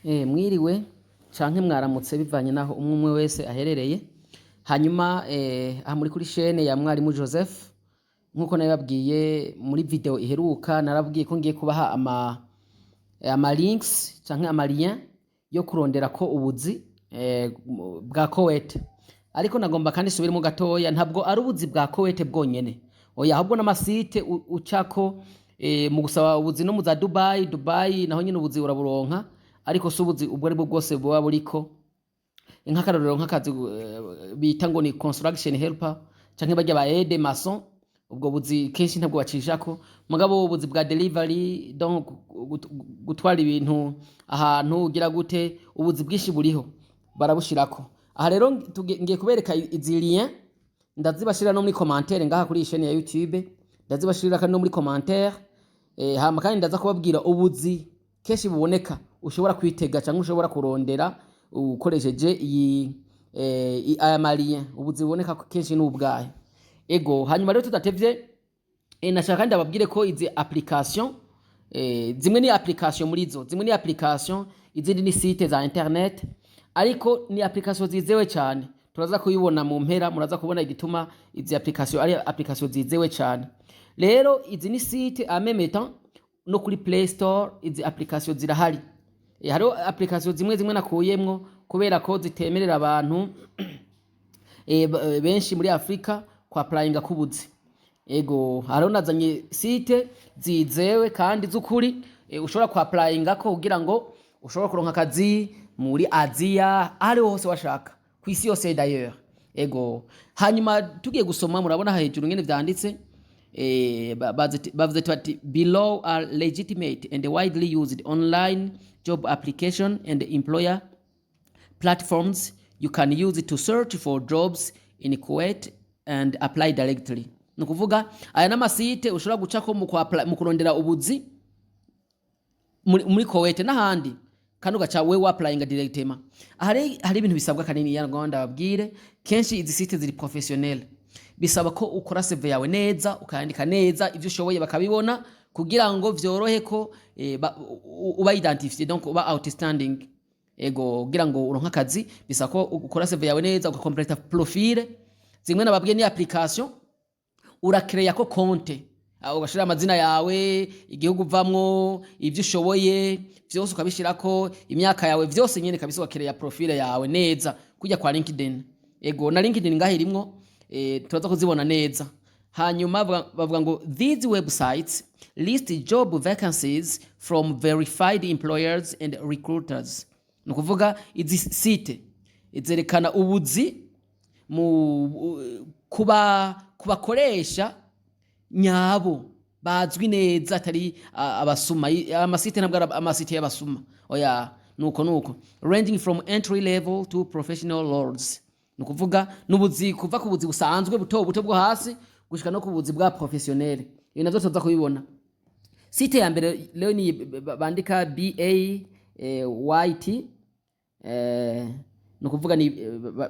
Mwiriwe canke mwaramutse bivanye naho umwe wese aherereye. Hanyuma aha muri kuri chaîne ya Mwarimu Joseph, nkuko nabibabwiye muri video iheruka, narabwiye ko ngiye kubaha ama links canke ama lien yo kurondera ko ubuzi bwa Kuwait. Ariko nagomba kandi subiremo gatoya, ntabwo ari ubuzi bwa Kuwait bwonyene, oya ahubwo n'amasite ucako mu gusaba ubuzi no mu za Dubai naho nyine ubuzi uraburonka, ariko subuzi ubwo ari bwo bwose buba buriko nk'akarorero nk'akazi bita ngo ni construction helper canke bajya ba aide maçon. Ubwo buzi kenshi ntabwo bacishako, mugabo ubuzi bwa delivery, donc gutwara ibintu ahantu ugira gute, ubuzi bwinshi buriho barabushirako. Aha rero ngiye kubereka izi lien, ndazibashira no muri commentaire ngaha kuri chaîne ya YouTube, ndazibashirira kandi no muri commentaire. Hama kandi ndaza kubabwira ubuzi kenshi buboneka ushobora kwitega cyangwa ushobora kurondera ukoresheje aya malien. Ubuzi buboneka kenshi n'ubwahe. Ego hanyuma rero tudatevye, nashaka kandi ababwire ko izi application zimwe ni application muri zo, zimwe ni application, izindi ni site za internet, ariko ni application zizewe cyane. Turaza kuyibona mu mpera, muraza kubona igituma izi application ari application zizewe cyane. Rero izi ni site en même temps no kuri Play Store izi application zirahari. Hariho application zimwe nakuyemwo kubera ko zitemerera abantu benshi muri Afrika kwa applyinga kubuzi. Ego hariho nazanye site zizewe kandi z'ukuri ushobora kwa applyinga ko kugira ngo ushobora kuronka akazi muri Asia, ari hose washaka kwisi yose d'ailleurs. Ego hanyuma tugiye gusoma, murabona hejuru ngene vyanditse bavuze ati below are legitimate and widely used online job application and employer platforms you can use to search for jobs in Kuwait and apply directly. Nukuvuga aya n'amasite ushobora gucako mu kurondera ubuzi muri Kuwait n'ahandi, kandi ugaca wewe applyinga directement. Hari ibintu bisabwa kanini ya Rwanda babwire, kenshi izi site ziri professionnel, bisaba ko ukora CV yawe neza, ukandika neza ivyo ushoboye bakabibona, kugira ngo vyorohe ko uba identifié, donc uba outstanding. Ego kugira ngo uronka akazi bisaba ko ukora CV yawe neza, ugakompleta profile. Zimwe nababwiye ni application urakreya ko konte, ugashira amazina yawe, igihugu uvamwo, ivyo ushoboye vyose ukabishirako, imyaka yawe vyose nyene kabisa, ugakreya profile yawe neza kujya kwa LinkedIn. Ego na LinkedIn ngahe rimwo turaza kuzibona neza. Hanyuma bavuga ngo these websites list job vacancies from verified employers and recruiters. Nukuvuga izi site izerekana ubuzi kubakoresha nyabo bazwi neza, atari abasuma. Amasite ntabwo amasite y'abasuma, oya nuko ranging from entry level to professional roles. Nukuvuga nubuzi kuva ku buzi busanzwe buto bwo hasi gushika no ku buzi bwa professionnel. Ibi navyo tuza kubibona. Site ya mbere leo ni bandika BAYT, nukuvuga ni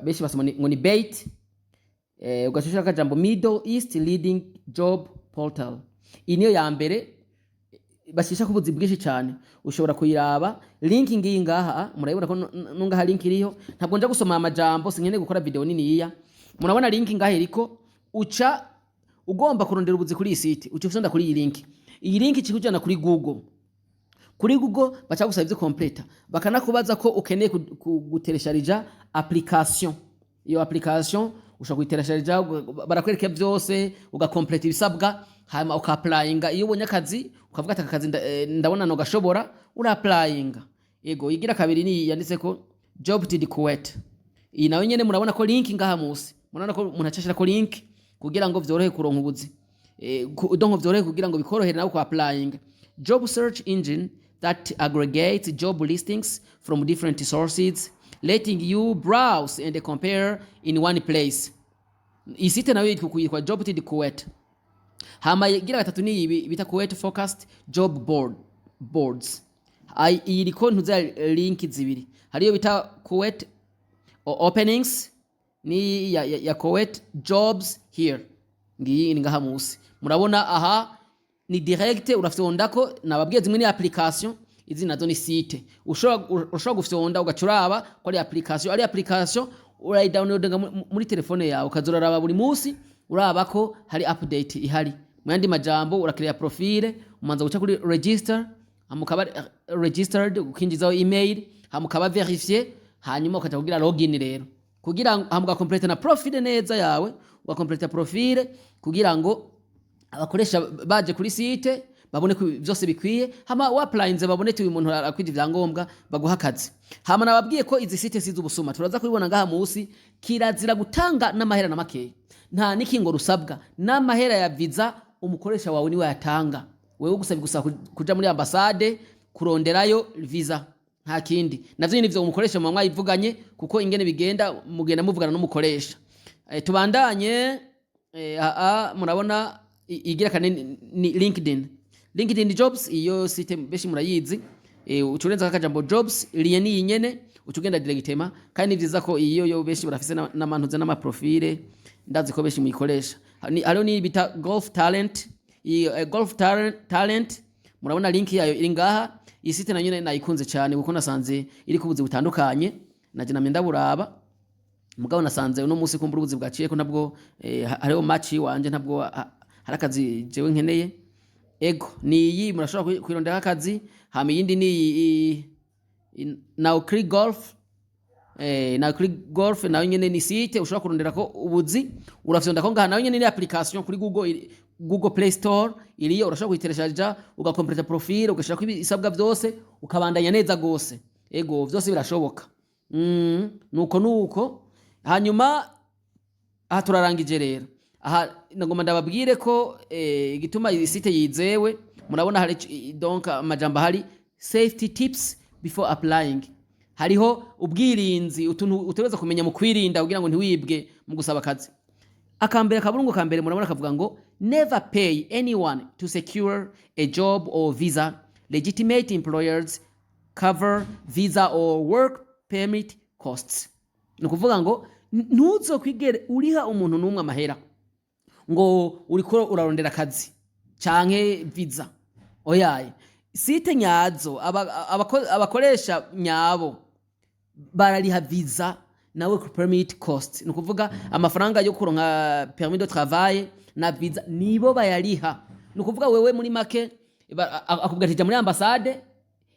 beshi basoma ngo ni bait, ugashishaka akajambo Middle East leading job portal. Iniyo ya mbere bashisha ku buzi bwinshi cyane, ushobora kuyiraba. Link ngiyi ngaha murayibona ko nungaha link iriho, ntabwo nja gusoma amajambo, sinkene gukora video nini iya. Murabona link ngaha iriko, uca ugomba kurondera ubuzi kuri iyi site, uca usonda kuri iyi link. Iyi link ikikujana kuri Google. Kuri Google bacha gusaba ivyo complete, bakanakubaza ko ukeneye guteresharija application. Iyo application ushobora kuyiteresharija, barakwereka byose, ugakomplete ibisabwa, hanyuma ukapplyinga. Iyo ubonye akazi ukavuga ati akazi ndabona no gashobora, urapplyinga. Ego igira kabiri ni yanditse ko job to Kuwait. Iyi nayo nyene murabona ko link ngaha musi, murabona ko umuntu acashira ko link kugira ngo vyorohe kuronka ubuzi. Donc vyorohe kugira ngo bikorohere nawe ku applying. Job search engine that aggregates job listings from different sources, letting you browse and compare in one place. Isite nayo yitwa job to Kuwait. Hama igira gatatu ni bita Kuwait focused job boards. Iriko ntuza link zibiri, hariyo bita Kuwait openings, ni ya Kuwait jobs here. Ngiyi ngaha musi murabona aha ni direct urafyondako. Nababwiye zimwe ni application, izi nazo ni site ushobora gufyonda ugacuraba ko ari application urayidownloadinga muri telefone yawe ukazoraraba buri munsi uraba ko hari update ihari. Mu yandi majambo urakreate profile umanza guca kuri register hamukaba registered ukinjizaho email hamukaba verifier hanyuma ukaja kugira login rero kugira hamuga complete na profile neza yawe ugakompleta profile kugira ngo abakoresha baje kuri site babone ko byose bikwiye hama waplainze babone tu umuntu akwije vyangombwa baguha akazi. Hama nababwiye ko izi site sizo ubusuma turaza kubibona ngaha musi kirazira gutanga n'amahera na make nta nikingo rusabwa n'amahera ya visa umukoresha wawe niwe yatanga wewe gusabi gusa kuja muri ambassade kuronderayo visa nta kindi navyo nivyo umukoresha mu mwayivuganye kuko ingene bigenda mugenda muvugana n'umukoresha. Tubandanye murabona igira kane ni LinkedIn jobs iyo site beshi murayizi ucurenza kakajambo jobs iriye ni nyene ucugenda directement kandi nivyiza ko iyo beshi barafise n'amantuze n'ama profile ndazi ko beshi muyikoresha hariho ni bita golf talent murabona link yayo iri ngaha. Iyi site na nyene nayikunze cyane kuko nasanze iri kubuzi butandukanye naje namenda buraba mugabo nasanze uno munsi kumbura ubuzi bwaciye ko ntabwo hariho match wanje ntabwo harakazi jewe nkeneye ego ni iyi murashobora kwirondera akazi hama yindi ni now click golf nayo nyene ni site ushobora kurondera ko ubuzi urafyonda ko ngaha nayo nyene ni application kuri Google Play Store iriyo urashobora kuyitereshaja ugakompleta profile ugashira ko ibisabwa byose ukabandanya neza gose ego byose birashoboka. nuko hanyuma aha turarangije rero aha nagomba ndababwire ko igituma iyi site yizewe murabona hari donc amajambo hari safety tips before applying hariho ubwirinzi utuntu utegereza kumenya mu kwirinda kugira ngo ntiwibwe mu gusaba akazi. Akambere kaburungu kambere murabona kavuga ngo never pay anyone to secure a job or visa. Legitimate employers cover visa or work permit costs. Nukuvuga ngo ntuzo kwigere uriha umuntu numwe amahera ngo uriko urarondera akazi canke visa oyaye site nyazo abakoresha nyabo barariha visa na work permit cost nukuvuga amafaranga yo kuronka permis de travail na visa nibo bayariha nukuvuga wewe muri make akubwira muri ambassade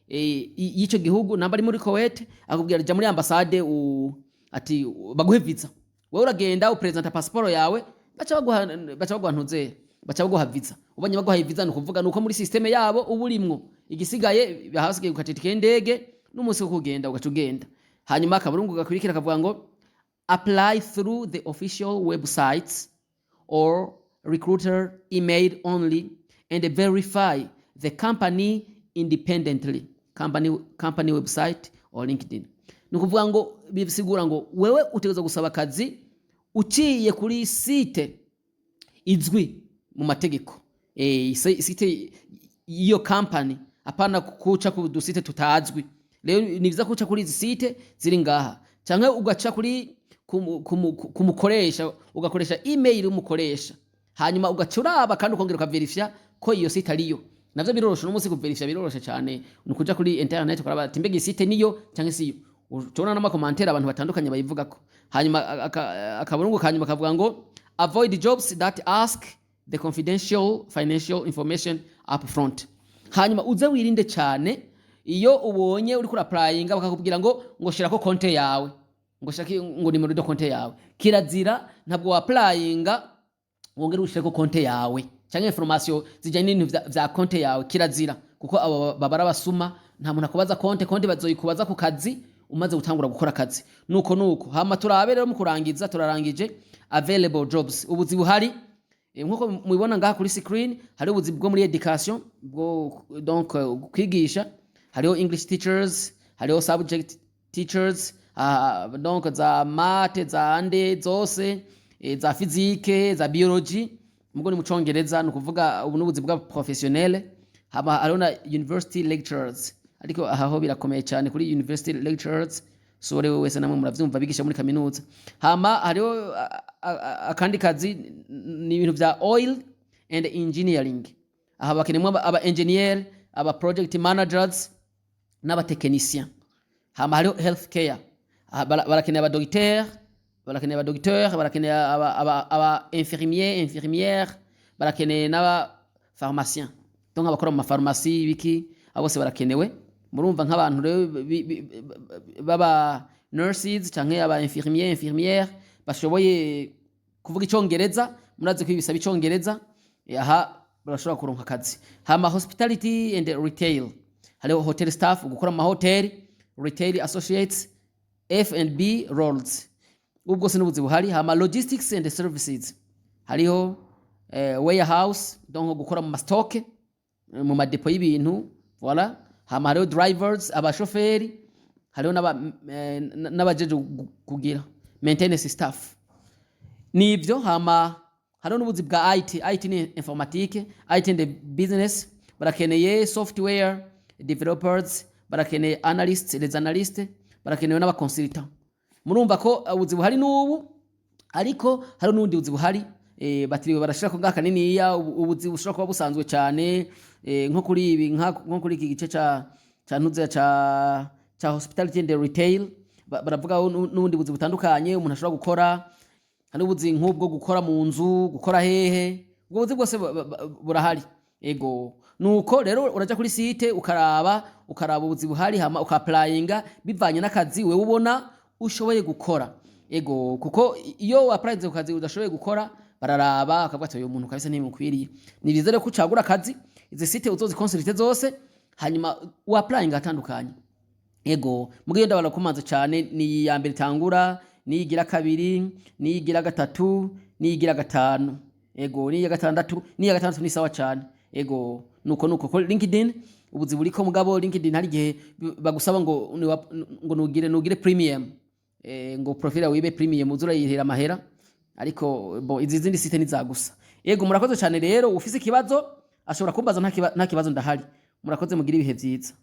yico gihugu namba ari muri Kuwait akubwira muri ambassade ati baguhe visa wewe uragenda upresenta passport yawe bacha baguha ntuze bacha baguha visa ubanye baguha visa nukuvuga nuko muri system yabo uburimwo igisigaye bahasigaye ukatitike indege n'umunsi wo kugenda ugacugenda hanyuma akaburungu gakurikira kavuga ngo apply through the official websites or recruiter email only and verify the company independently company website or LinkedIn. Nukuvuga ngo bisigura ngo wewe utegeza gusaba akazi uciye kuri site izwi mu mategeko site iyo company apana kuca ku dusite tutazwi. Leo niviza kuca kuri izi site ziri ngaha canke ugaca kuri kumukoresha ugakoresha email umukoresha hanyuma ugacuraba kandi ukongera ukaverifya ko iyo site ariyo. Navyo biroroshe n'umunsi kuverifya biroroshe cyane nukuja kuri internet ukaraba ati mbega site niyo canke siyo tubona n'ama commentaire abantu batandukanye bayivuga ko hanyuma akaburungu kanyuma kavuga ngo avoid jobs that ask the confidential financial information up front. Hanyuma uze wirinde cyane iyo ubonye uri kuri applying bakakubwira ngo shirako konte yawe ngo shaki ngo nimero do konte yawe kirazira ntabwo wa applying wongera ushirako konte yawe cyangwa information zijanye n'ibintu vya konte yawe kirazira kuko abo babara basuma nta muntu akubaza konte bazoyikubaza ku kazi umaze gutangura gukora akazi nuko hama turabe rero mu kurangiza turarangije available jobs ubuzi buhari nkuko mubibona ngaha kuri screen hari ubuzi bwo muri education bwo donc kwigisha hariho English teachers hariho subject teachers donc za math za ande zose za physique za biology mugo ni mu Congereza nukuvuga ubu nubuzi bwa professionnel haba hariho na university lecturers ariko aho birakomeye cyane kuri university lecturers so rero wese namwe muravyumva bigisha muri kaminuza hama hariho akandi kazi ni ibintu vya oil and engineering aha bakenemwa aba engineer aba project managers n'abatekinicien. Hama hariho healthcare, barakeneye abadogiteri, barakeneye abadogiteri, barakeneye aba infirmière, barakeneye n'aba pharmacien, donc abakora mu mafarumasi biki abo bose barakenewe. Murumva nk'abantu rero baba nurses canke aba infirmière bashoboye kuvuga icongereza, murazi ko ibisaba icongereza, aha barashobora kuronka akazi. Hama hospitality and retail, hariho hotel staff gukora mu mahoteli, retail associates, F&B roles, ubwo se n'ubuzi buhari. Hama logistics and services, hariho warehouse, donc gukora mu stock mu madepo y'ibintu, voilà. Hama hariho drivers, abashoferi, hariho n'abajeje kugira maintenance staff, nibyo. Hama hariho n'ubuzi bwa IT ni informatique, IT and business, barakeneye software developers, barakeneye analysts, les analystes, barakeneye n'abaconsultant. Murumva ko ubuzi buhari n'ubu, ariko hari n'undi buzi buhari batiriwe barashira ko ngaka niniya. Ubuzi bushobora kuba busanzwe cyane nko kuri ibi, nko kuri iki gice ca ntuze ca hospitality and retail, baravuga n'ubundi buzi butandukanye umuntu ashobora gukora. Hari ubuzi nk'ubwo gukora mu nzu, gukora hehe, ubwo buzi bwose burahari. Ego nuko rero uraja kuri site ukaraba ubuzi buhari, hama ukapplyinga bivanye n'akazi wewe ubona ushoboye gukora. Ego kuko iyo applyinze ku kazi udashoboye gukora bararaba akavuga ati uyu muntu kabisa ntimukwiriye. Ni byiza rero kucagura akazi, izi site uzozikonsulite zose, hanyuma uapplyinga atandukanye. Ego mugiye ndabara kumanza cyane, ni ya mbere tangura, ni igira kabiri, ni igira gatatu, ni igira gatanu. Ego ni ya gatandatu, ni ya gatandatu ni sawa cyane. Ego nuko ko LinkedIn ubuzi buriko mugabo LinkedIn hari gihe bagusaba ngo nugire premium, ngo profile wibe premium uzura yihera amahera, ariko bo izi zindi site nizagusa. Ego murakoze cyane rero, ufise ikibazo ashobora kumbaza nta kibazo ndahari. Murakoze, mugira ibihe byiza.